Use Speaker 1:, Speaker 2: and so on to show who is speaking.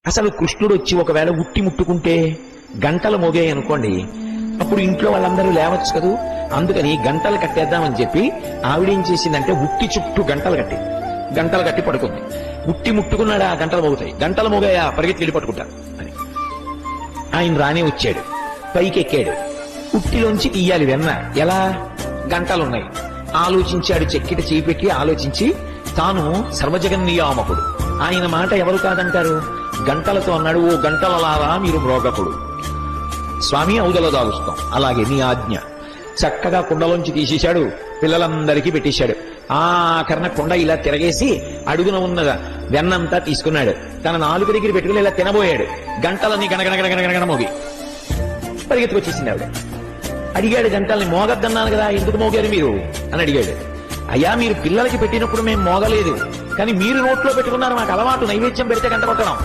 Speaker 1: అసలు కృష్ణుడు వచ్చి ఒకవేళ ఉట్టి ముట్టుకుంటే గంటలు మోగాయి అనుకోండి, అప్పుడు ఇంట్లో వాళ్ళందరూ లేవచ్చు కదూ. అందుకని గంటలు కట్టేద్దామని చెప్పి ఆవిడేం చేసిందంటే ఉట్టి చుట్టూ గంటలు కట్టి పడుకుంది. ఉట్టి ముట్టుకున్నాడా గంటలు మోగుతాయి, గంటలు మోగాయా పరిగెత్తి వెళ్ళి పట్టుకుంటారు అని. ఆయన రానే వచ్చాడు, పైకి ఎక్కాడు. ఉట్టిలోంచి తీయాలి వెన్న, ఎలా? గంటలున్నాయి. ఆలోచించాడు, చెక్కిట చేయి పెట్టి ఆలోచించి, తాను సర్వజగన్నియామకుడు, ఆయన మాట ఎవరు కాదంటారు. గంటలతో అన్నాడు, ఓ గంటలలారా మీరు మ్రోగకుడు, స్వామి ఔదల దాగుస్తాం, అలాగే నీ ఆజ్ఞ. చక్కగా కుండలోంచి తీసేశాడు, పిల్లలందరికీ పెట్టేశాడు. ఆఖరణ కుండ ఇలా తిరగేసి అడుగున ఉన్న వెన్నంతా తీసుకున్నాడు, తన నాలుగు దగ్గర పెట్టుకుని ఇలా తినబోయాడు. గంటలన్నీ గణగణ మోగి పరిగెత్తుకొచ్చేసింది ఆవిడ. అడిగాడు గంటల్ని, మోగద్దన్నాను కదా, ఎందుకు మోగారు మీరు అని అడిగాడు. అయ్యా, మీరు పిల్లలకి పెట్టినప్పుడు మేము మోగలేదు, కానీ మీరు నోట్లో పెట్టుకున్నారు, మాకు అలవాటు నైవేద్యం పెడితే గంట కొట్టడం.